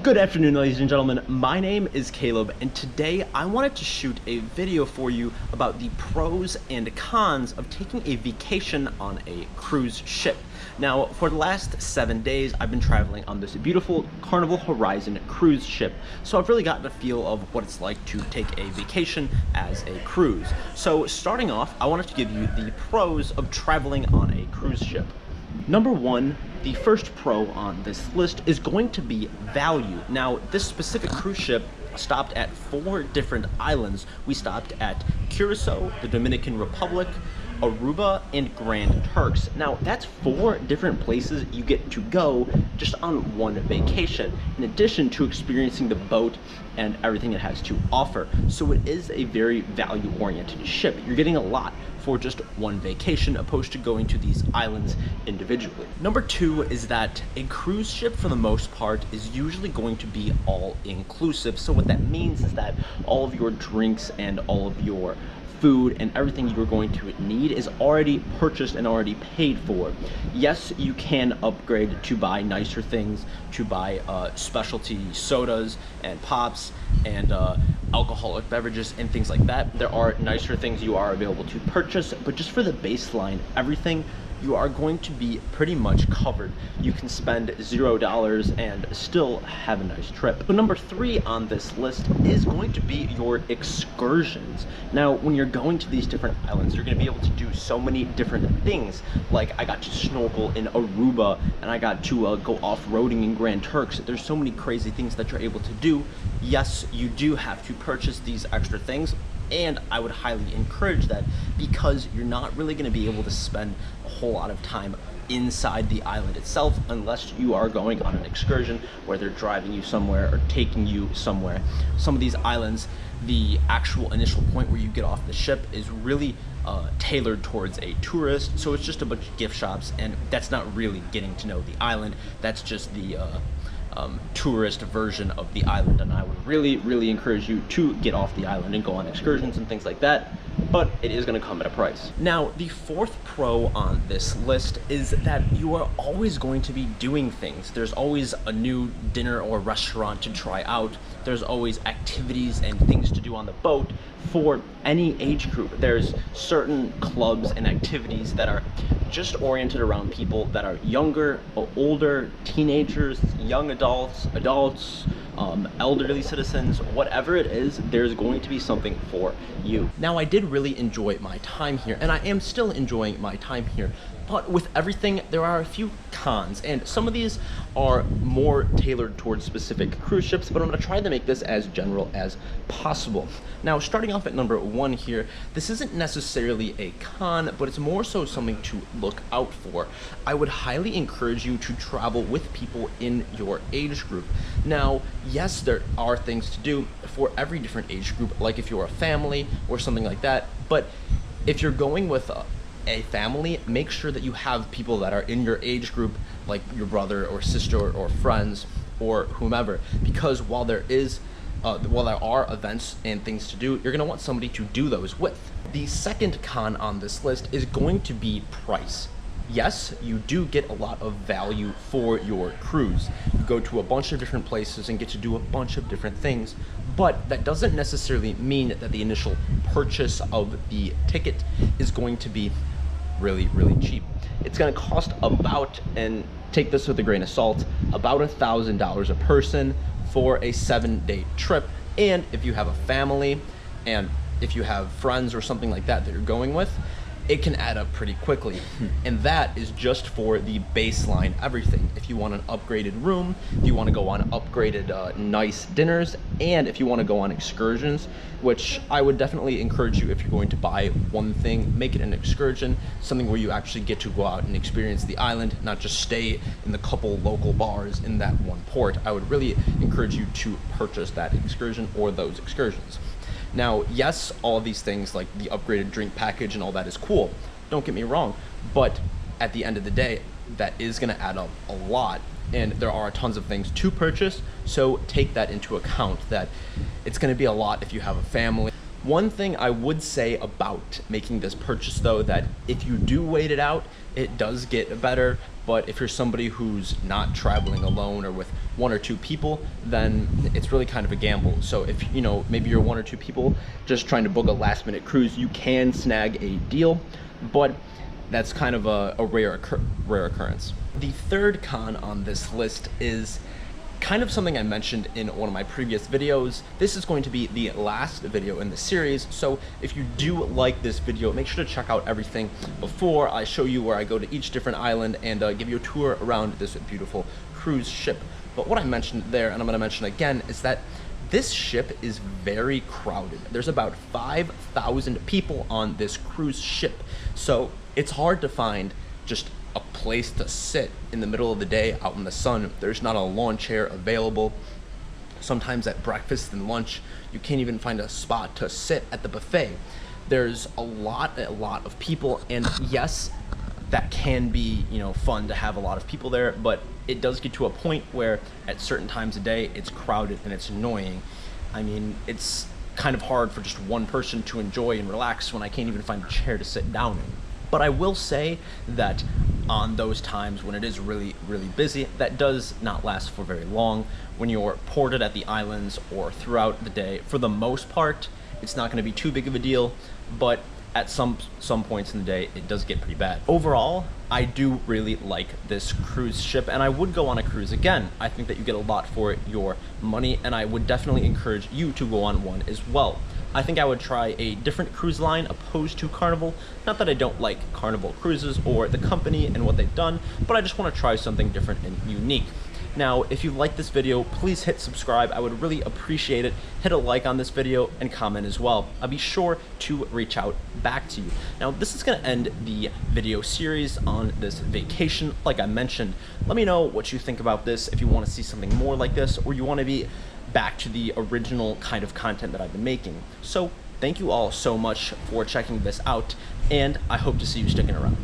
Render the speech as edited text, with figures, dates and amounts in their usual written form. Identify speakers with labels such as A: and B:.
A: Good afternoon, ladies and gentlemen. My name is Caleb, and today I wanted to shoot a video for you about the pros and cons of taking a vacation on a cruise ship. Now, for the last 7 days, I've been traveling on this beautiful Carnival Horizon cruise ship, so I've really gotten a feel of what it's like to take a vacation as a cruise. So starting off, I wanted to give you the pros of traveling on a cruise ship. Number one, the first pro on this list is going to be value. Now, this specific cruise ship stopped at 4 different islands. We stopped at Curacao, the Dominican Republic, Aruba, and Grand Turks. Now, that's 4 different places you get to go just on one vacation, in addition to experiencing the boat and everything it has to offer. So it is a very value-oriented ship. You're getting a lot for just one vacation, opposed to going to these islands individually. Number 2 is that a cruise ship, for the most part, is usually going to be all-inclusive. So what that means is that all of your drinks and all of your food and everything you're going to need is already purchased and already paid for. Yes, you can upgrade to buy nicer things, to buy specialty sodas and pops and alcoholic beverages and things like that. There are nicer things you are available to purchase, but just for the baseline, everything, you are going to be pretty much covered. You can spend $0 and still have a nice trip. So number 3 on this list is going to be your excursions. Now, when you're going to these different islands, you're going to be able to do so many different things. Like, I got to snorkel in Aruba, and I got to go off-roading in Grand Turks. There's so many crazy things that you're able to do. Yes, you do have to purchase these extra things, and I would highly encourage that, because you're not really going to be able to spend a whole lot of time inside the island itself unless you are going on an excursion where they're driving you somewhere or taking you somewhere. Some of these islands, the actual initial point where you get off the ship is really tailored towards a tourist, so it's just a bunch of gift shops, and that's not really getting to know the island. That's just the tourist version of the island, and I would really encourage you to get off the island and go on excursions and things like that, but it is going to come at a price. Now, the 4th pro on this list is that you are always going to be doing things. There's always a new dinner or restaurant to try out. There's always activities and things to do on the boat for any age group. There's certain clubs and activities that are just oriented around people that are younger or older, teenagers, young adults, elderly citizens, whatever it is, there's going to be something for you. Now, I did really enjoy my time here, and I am still enjoying my time here, but with everything, there are a few cons, and some of these are more tailored towards specific cruise ships, but I'm going to try to make this as general as possible. Now, starting off at number 1 here, this isn't necessarily a con, but it's more so something to look out for. I would highly encourage you to travel with people in your age group. Now, yes, there are things to do for every different age group, like if you're a family or something like that, but if you're going with a family, make sure that you have people that are in your age group, like your brother or sister or friends or whomever, because while there are events and things to do, you're going to want somebody to do those with. The second con on this list is going to be price. Yes, you do get a lot of value for your cruise. You go to a bunch of different places and get to do a bunch of different things, but that doesn't necessarily mean that the initial purchase of the ticket is going to be really cheap. It's going to cost about, and take this with a grain of salt, about $1,000 a person for a 7-day trip. And if you have a family and if you have friends or something like that you're going with, it can add up pretty quickly. And that is just for the baseline everything. If you want an upgraded room, if you want to go on upgraded nice dinners, and if you want to go on excursions, which I would definitely encourage you, if you're going to buy one thing, make it an excursion, something where you actually get to go out and experience the island, not just stay in the couple local bars in that one port. I would really encourage you to purchase that excursion or those excursions. Now, yes, all of these things like the upgraded drink package and all that is cool, don't get me wrong, but at the end of the day, that is going to add up a lot, and there are tons of things to purchase, so take that into account, that it's going to be a lot if you have a family. One thing I would say about making this purchase, though, that if you do wait it out, it does get better, but if you're somebody who's not traveling alone or with 1 or 2 people, then it's really kind of a gamble. So if, you know, maybe you're 1 or 2 people just trying to book a last minute cruise, you can snag a deal, but that's kind of a rare occurrence. The third con on this list is kind of something I mentioned in one of my previous videos. This is going to be the last video in the series, so if you do like this video, make sure to check out everything before I show you where I go to each different island and give you a tour around this beautiful cruise ship. But what I mentioned there, and I'm going to mention again, is that this ship is very crowded. There's about 5,000 people on this cruise ship, so it's hard to find just a place to sit in the middle of the day out in the sun. There's not a lawn chair available. Sometimes at breakfast and lunch, you can't even find a spot to sit at the buffet. There's a lot of people, and yes, that can be, you know, fun to have a lot of people there, but it does get to a point where at certain times of day, it's crowded and it's annoying. I mean, it's kind of hard for just one person to enjoy and relax when I can't even find a chair to sit down in. But I will say that on those times when it is really busy, that does not last for very long. When you're ported at the islands or throughout the day, for the most part, it's not going to be too big of a deal, but at some points in the day, it does get pretty bad. Overall, I do really like this cruise ship, and I would go on a cruise again. I think that you get a lot for your money, and I would definitely encourage you to go on one as well. I think I would try a different cruise line opposed to Carnival. Not that I don't like Carnival cruises or the company and what they've done, but I just want to try something different and unique. Now, if you like this video, please hit subscribe. I would really appreciate it. Hit a like on this video and comment as well. I'll be sure to reach out back to you. Now, this is going to end the video series on this vacation. Like I mentioned, let me know what you think about this, if you want to see something more like this, or you want to be back to the original kind of content that I've been making. So thank you all so much for checking this out, and I hope to see you sticking around.